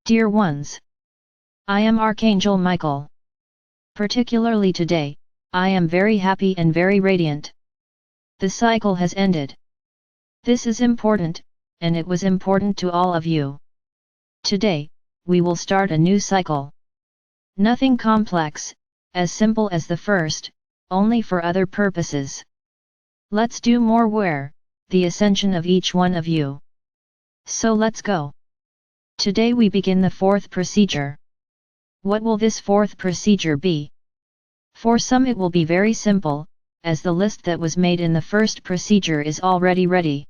Dear ones, I am Archangel Michael. Particularly today, I am very happy and very radiant. The cycle has ended. This is important, and it was important to all of you. Today, we will start a new cycle. Nothing complex, as simple as the first, only for other purposes. Let's do more where, the ascension of each one of you. So let's go. Today we begin the fourth procedure. What will this fourth procedure be? For some it will be very simple, as the list that was made in the first procedure is already ready.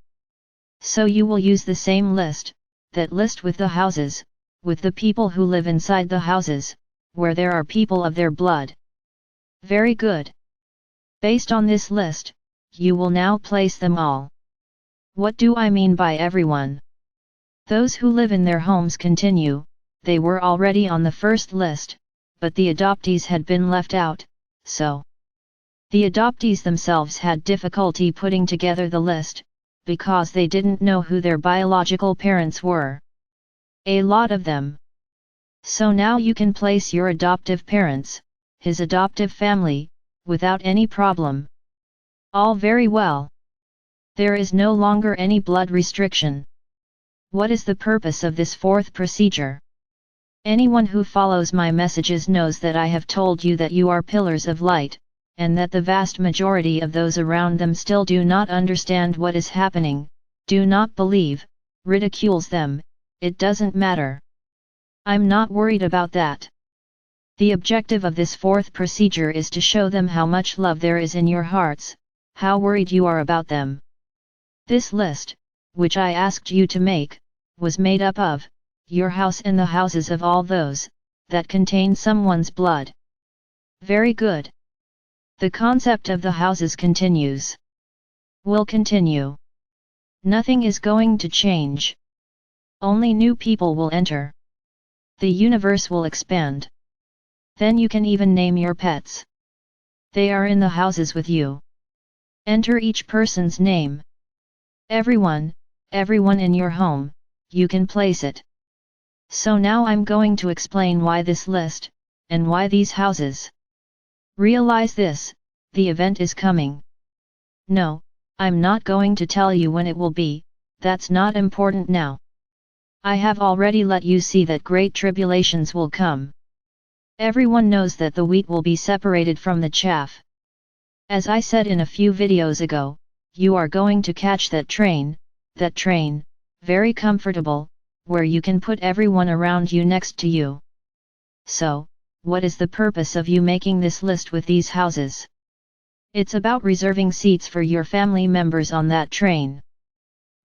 So you will use the same list, that list with the houses, with the people who live inside the houses, where there are people of their blood. Very good. Based on this list, you will now place them all. What do I mean by everyone? Those who live in their homes continue, they were already on the first list, but the adoptees had been left out, so the adoptees themselves had difficulty putting together the list, because they didn't know who their biological parents were. A lot of them. So now you can place your adoptive parents, his adoptive family, without any problem. All very well. There is no longer any blood restriction. What is the purpose of this fourth procedure? Anyone who follows my messages knows that I have told you that you are pillars of light, and that the vast majority of those around them still do not understand what is happening, do not believe, ridicules them, it doesn't matter. I'm not worried about that. The objective of this fourth procedure is to show them how much love there is in your hearts, how worried you are about them. This list, which I asked you to make, was made up of your house and the houses of all those that contain someone's blood. Very good. The concept of the houses continues. Will continue. Nothing is going to change. Only new people will enter. The universe will expand. Then you can even name your pets. They are in the houses with you. Enter each person's name. Everyone in your home, you can place it. So now I'm going to explain why this list, and why these houses. Realize this, the event is coming. No, I'm not going to tell you when it will be, that's not important now. I have already let you see that great tribulations will come. Everyone knows that the wheat will be separated from the chaff. As I said in a few videos ago, you are going to catch that train, very comfortable, where you can put everyone around you next to you. So, what is the purpose of you making this list with these houses? It's about reserving seats for your family members on that train.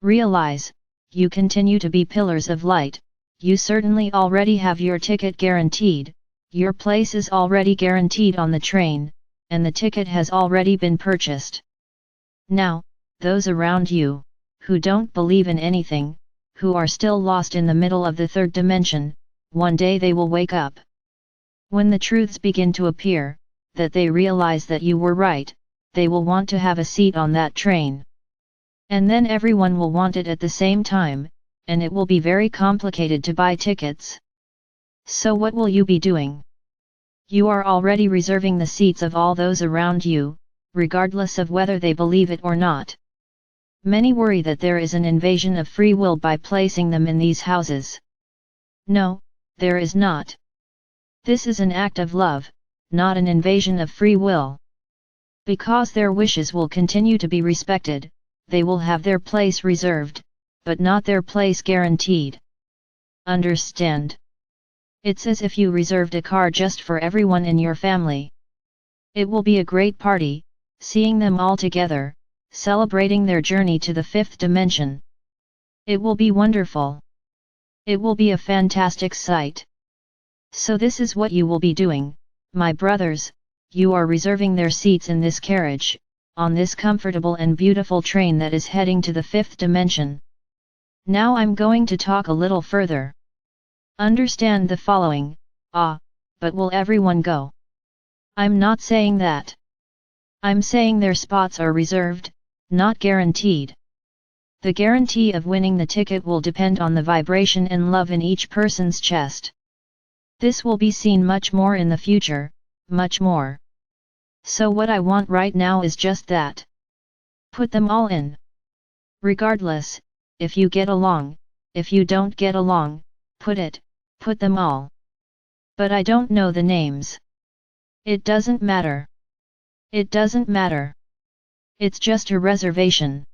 Realize, you continue to be pillars of light, you certainly already have your ticket guaranteed, your place is already guaranteed on the train, and the ticket has already been purchased. Now, those around you, who don't believe in anything, who are still lost in the middle of the third dimension, one day they will wake up. When the truths begin to appear, that they realize that you were right, they will want to have a seat on that train. And then everyone will want it at the same time, and it will be very complicated to buy tickets. So what will you be doing? You are already reserving the seats of all those around you, regardless of whether they believe it or not. Many worry that there is an invasion of free will by placing them in these houses. No, there is not. This is an act of love, not an invasion of free will. Because their wishes will continue to be respected, they will have their place reserved, but not their place guaranteed. Understand? It's as if you reserved a car just for everyone in your family. It will be a great party, seeing them all together, celebrating their journey to the fifth dimension. It will be wonderful. It will be a fantastic sight. So this is what you will be doing, my brothers, you are reserving their seats in this carriage, on this comfortable and beautiful train that is heading to the fifth dimension. Now I'm going to talk a little further. Understand the following, but will everyone go? I'm not saying that. I'm saying their spots are reserved, not guaranteed. The guarantee of winning the ticket will depend on the vibration and love in each person's chest. This will be seen much more in the future, much more. So what I want right now is just that. Put them all in. Regardless, if you get along, if you don't get along, put them all. But I don't know the names. It doesn't matter. It doesn't matter. It's just a reservation.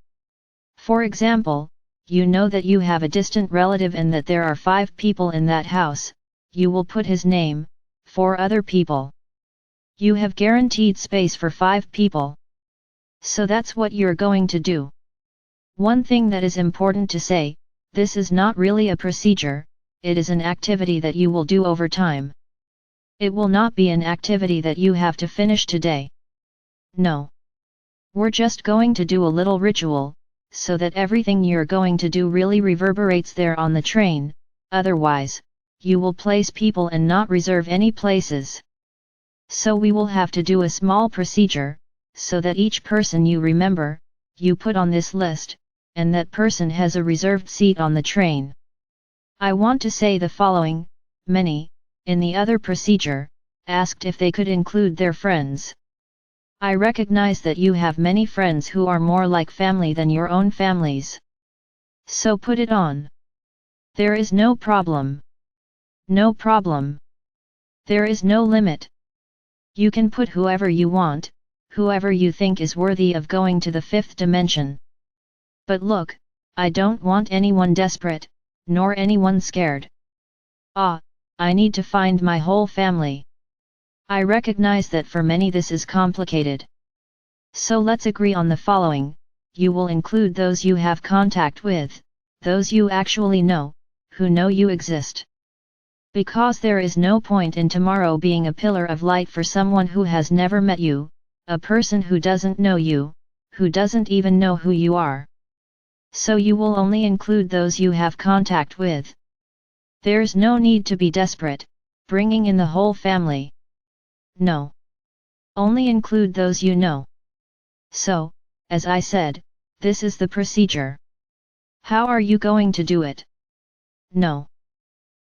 For example, you know that you have a distant relative and that there are 5 people in that house, you will put his name, 4 other people. You have guaranteed space for 5 people. So that's what you're going to do. One thing that is important to say, this is not really a procedure, it is an activity that you will do over time. It will not be an activity that you have to finish today. No. We're just going to do a little ritual, so that everything you're going to do really reverberates there on the train, otherwise, you will place people and not reserve any places. So we will have to do a small procedure, so that each person you remember, you put on this list, and that person has a reserved seat on the train. I want to say the following: many, in the other procedure, asked if they could include their friends. I recognize that you have many friends who are more like family than your own families. So put it on. There is no problem. No problem. There is no limit. You can put whoever you want, whoever you think is worthy of going to the 5th dimension. But look, I don't want anyone desperate, nor anyone scared. I need to find my whole family. I recognize that for many this is complicated. So let's agree on the following: you will include those you have contact with, those you actually know, who know you exist. Because there is no point in tomorrow being a pillar of light for someone who has never met you, a person who doesn't know you, who doesn't even know who you are. So you will only include those you have contact with. There's no need to be desperate, bringing in the whole family. No. Only include those you know. So, as I said, this is the procedure. How are you going to do it? No.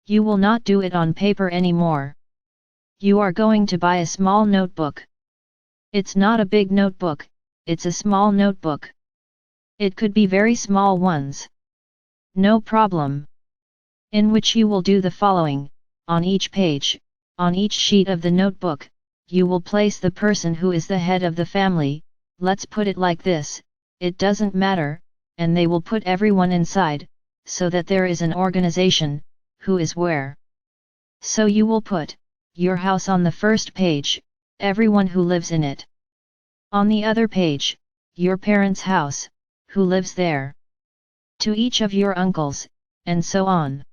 You will not do it on paper anymore. You are going to buy a small notebook. It's not a big notebook, it's a small notebook. It could be very small ones. No problem. In which you will do the following: on each page, on each sheet of the notebook, you will place the person who is the head of the family, let's put it like this, it doesn't matter, and they will put everyone inside, so that there is an organization, who is where. So you will put your house on the first page, everyone who lives in it. On the other page, your parents' house, who lives there. To each of your uncles, and so on.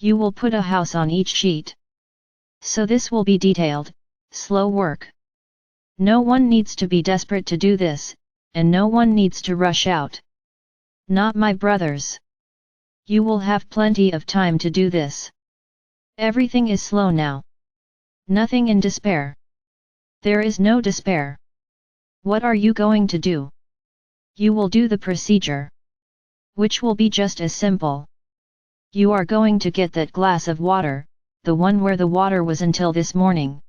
You will put a house on each sheet. So this will be detailed, slow work. No one needs to be desperate to do this, and no one needs to rush out. Not my brothers. You will have plenty of time to do this. Everything is slow now. Nothing in despair. There is no despair. What are you going to do? You will do the procedure, which will be just as simple. You are going to get that glass of water, the one where the water was until this morning.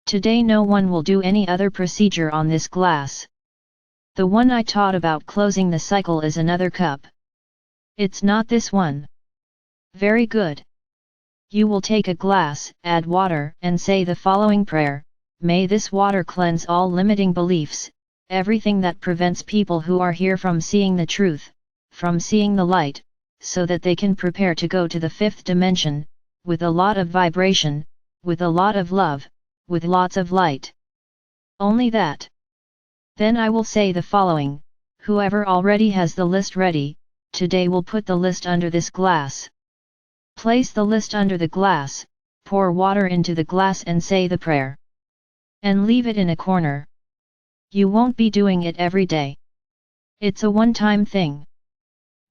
Today no one will do any other procedure on this glass. The one I taught about closing the cycle is another cup. It's not this one. Very good. You will take a glass, add water, and say the following prayer: may this water cleanse all limiting beliefs, everything that prevents people who are here from seeing the truth, from seeing the light, so that they can prepare to go to the 5th dimension, with a lot of vibration, with a lot of love, with lots of light. Only that. Then I will say the following: whoever already has the list ready, today will put the list under this glass. Place the list under the glass, pour water into the glass and say the prayer. And leave it in a corner. You won't be doing it every day. It's a one-time thing.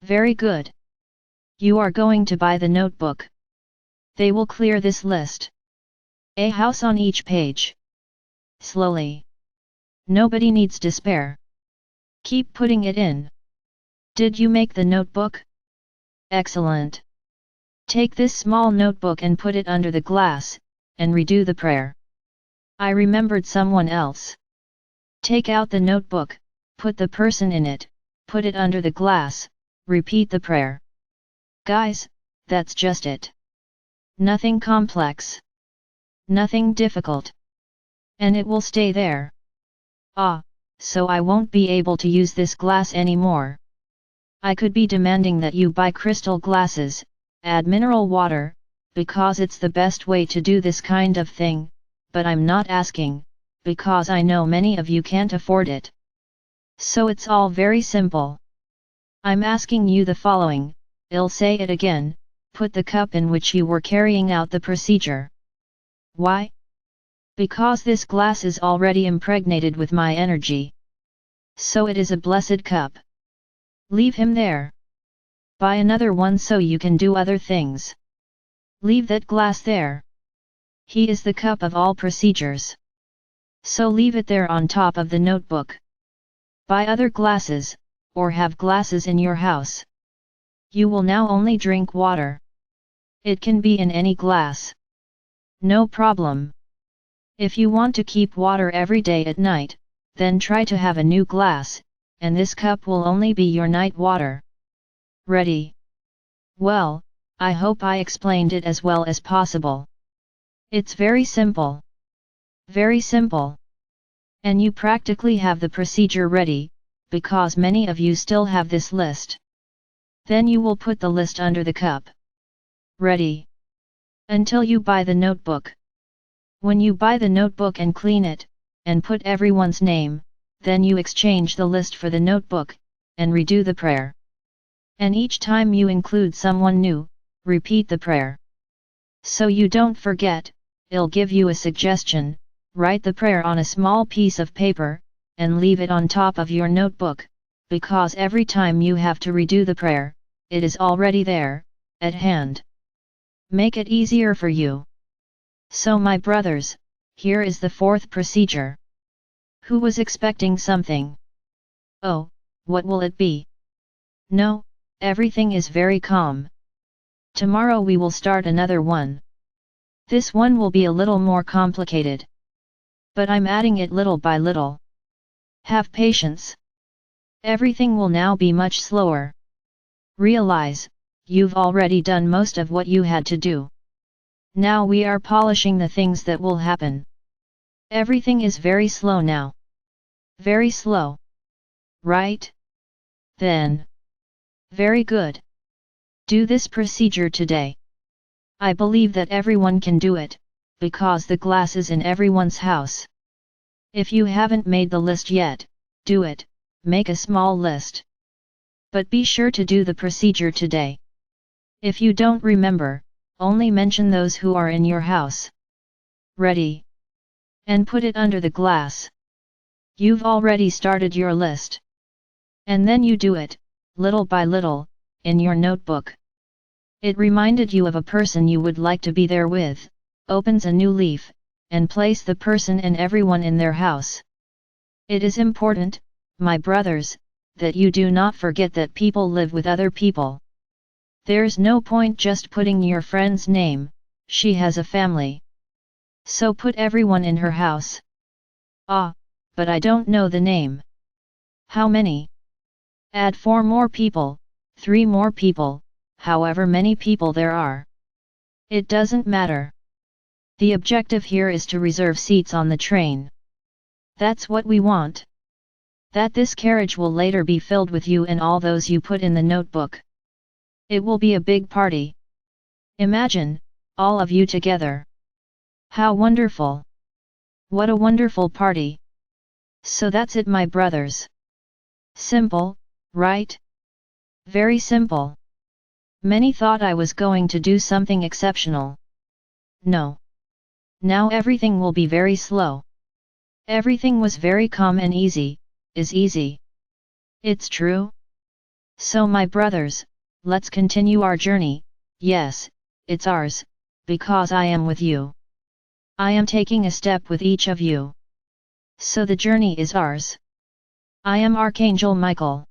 Very good. You are going to buy the notebook. They will clear this list. A house on each page. Slowly. Nobody needs despair. Keep putting it in. Did you make the notebook? Excellent. Take this small notebook and put it under the glass, and redo the prayer. I remembered someone else. Take out the notebook, put the person in it, put it under the glass, repeat the prayer. Guys, that's just it. Nothing complex. Nothing difficult. And it will stay there. Ah, so I won't be able to use this glass anymore. I could be demanding that you buy crystal glasses, add mineral water, because it's the best way to do this kind of thing, but I'm not asking, because I know many of you can't afford it. So it's all very simple. I'm asking you the following, I'll say it again, put the cup in which you were carrying out the procedure. Why? Because this glass is already impregnated with my energy. So it is a blessed cup. Leave him there. Buy another one so you can do other things. Leave that glass there. He is the cup of all procedures. So leave it there on top of the notebook. Buy other glasses, or have glasses in your house. You will now only drink water. It can be in any glass. No problem. If you want to keep water every day at night, then try to have a new glass, and this cup will only be your night water. Ready? Well, I hope I explained it as well as possible. It's very simple. Very simple. And you practically have the procedure ready, because many of you still have this list. Then you will put the list under the cup. Ready? Until you buy the notebook. When you buy the notebook and clean it, and put everyone's name, then you exchange the list for the notebook, and redo the prayer. And each time you include someone new, repeat the prayer. So you don't forget, I'll give you a suggestion, write the prayer on a small piece of paper, and leave it on top of your notebook, because every time you have to redo the prayer, it is already there, at hand. Make it easier for you. So my brothers, here is the fourth procedure. Who was expecting something? Oh, what will it be? No, everything is very calm. Tomorrow we will start another one. This one will be a little more complicated. But I'm adding it little by little. Have patience. Everything will now be much slower. Realize, you've already done most of what you had to do. Now we are polishing the things that will happen. Everything is very slow now. Very slow. Right? Then. Very good. Do this procedure today. I believe that everyone can do it, because the glass is in everyone's house. If you haven't made the list yet, do it, make a small list. But be sure to do the procedure today. If you don't remember, only mention those who are in your house. Ready? And put it under the glass. You've already started your list. And then you do it, little by little, in your notebook. It reminded you of a person you would like to be there with, opens a new leaf, and place the person and everyone in their house. It is important, my brothers, that you do not forget that people live with other people. There's no point just putting your friend's name, she has a family. So put everyone in her house. Ah, but I don't know the name. How many? Add 4 more people, 3 more people, however many people there are. It doesn't matter. The objective here is to reserve seats on the train. That's what we want. That this carriage will later be filled with you and all those you put in the notebook. It will be a big party. Imagine, all of you together. How wonderful! What a wonderful party! So that's it, my brothers. Simple, right? Very simple. Many thought I was going to do something exceptional. No. Now everything will be very slow. Everything was very calm and easy, is easy. It's true. So my brothers, let's continue our journey. Yes, it's ours, because I am with you. I am taking a step with each of you. So the journey is ours. I am Archangel Michael.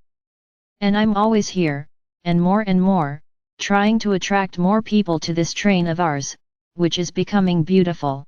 And I'm always here, and more, trying to attract more people to this train of ours, which is becoming beautiful.